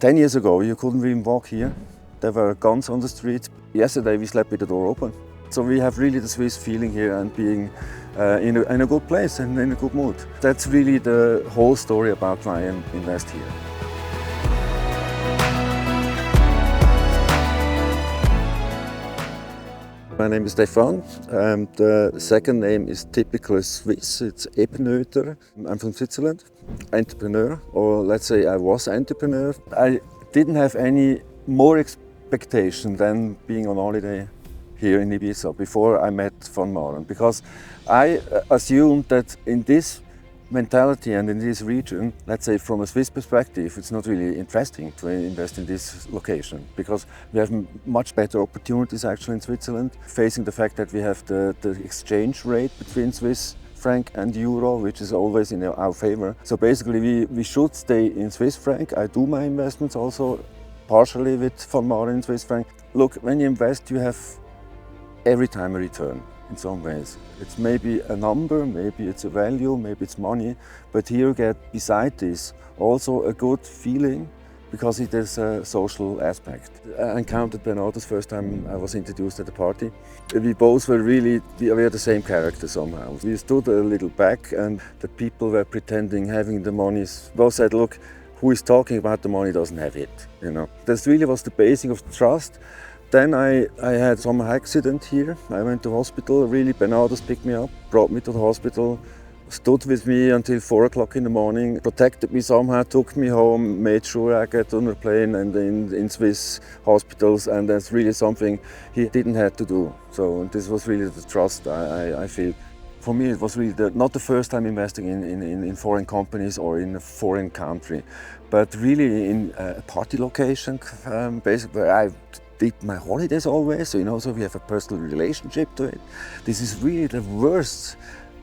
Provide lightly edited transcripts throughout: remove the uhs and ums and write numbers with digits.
10 years ago, you couldn't even walk here. There were guns on the street. Yesterday, we slept with the door open. So we have really the Swiss feeling here and being in a good place and in a good mood. That's really the whole story about why I invest here. My name is Stephan. The second name is typically Swiss. It's Ebnöther. I'm from Switzerland. Entrepreneur, or let's say I was entrepreneur. I didn't have any more expectation than being on holiday here in Ibiza before I met von Maaren, because I assumed that in this mentality and in this region, let's say from a Swiss perspective, it's not really interesting to invest in this location, because we have much better opportunities actually in Switzerland, facing the fact that we have the exchange rate between Swiss franc and euro, which is always in our favor. So basically we should stay in Swiss franc. I do my investments also partially with von Maaren in Swiss franc. Look, when you invest, you have every time a return. In some ways. It's maybe a number, maybe it's a value, maybe it's money, but here you get, beside this, also a good feeling, because it is a social aspect. I encountered Bernardus first time I was introduced at the party. We both were really, we are the same character somehow. We stood a little back and the people were pretending having the money. Both said, look, who is talking about the money doesn't have it, you know. That really was the basis of the trust. Then I had some accident here. I went to hospital. Really, Bernardus picked me up, brought me to the hospital, stood with me until 4 o'clock in the morning, protected me somehow, took me home, made sure I get on a plane and in Swiss hospitals. And that's really something he didn't have to do. So this was really the trust I feel. For me, it was really not the first time investing in foreign companies or in a foreign country, but really in a party location, basically where I did my holidays always, so so we have a personal relationship to it. This is really the worst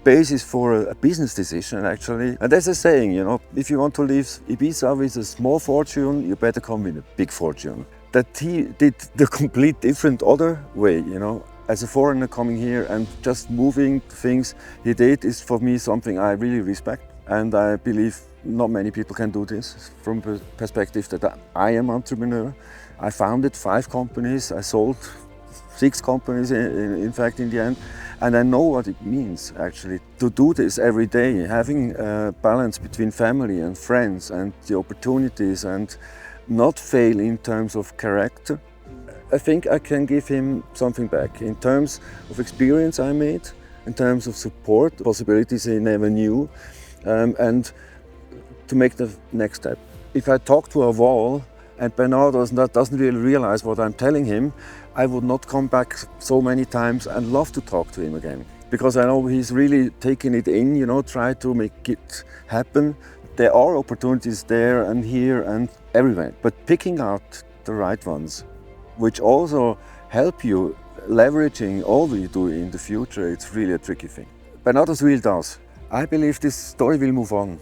basis for a business decision, actually. And there's a saying, if you want to leave Ibiza with a small fortune, you better come with a big fortune. That he did the complete different other way, As a foreigner coming here and just moving things he did is for me something I really respect. And I believe not many people can do this from the perspective that I am an entrepreneur. I founded 5 companies, I sold 6 companies in fact in the end. And I know what it means actually to do this every day, having a balance between family and friends and the opportunities and not fail in terms of character. I think I can give him something back in terms of experience I made, in terms of support, possibilities he never knew, and to make the next step. If I talk to a wall and Bernardus doesn't really realize what I'm telling him, I would not come back so many times and love to talk to him again. Because I know he's really taking it in, try to make it happen. There are opportunities there and here and everywhere, but picking out the right ones, which also help you leveraging all we do in the future, it's really a tricky thing. Bernardus really does. I believe this story will move on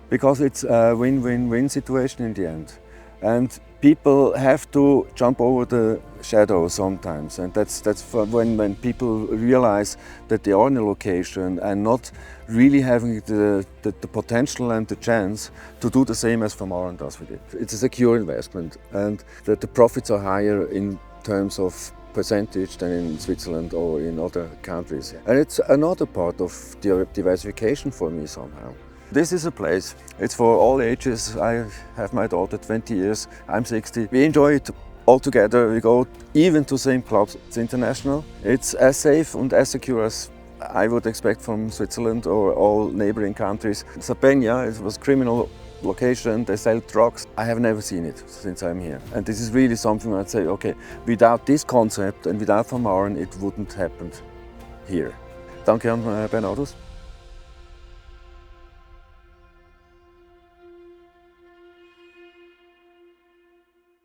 because it's a win-win-win situation in the end. And people have to jump over the shadow sometimes, and that's when people realize that they are in a location and not really having the potential and the chance to do the same as von Maaren does with it. It's a secure investment, and that the profits are higher in terms of percentage than in Switzerland or in other countries. And it's another part of the diversification for me somehow. This is a place, it's for all ages. I have my daughter 20 years, I'm 60. We enjoy it all together. We go even to same clubs. It's international. It's as safe and as secure as I would expect from Switzerland or all neighboring countries. Sabena, it was criminal location, they sell drugs. I have never seen it since I'm here. And this is really something I'd say, okay, without this concept and without von Maaren, it wouldn't happen here. Danke an Bernardus.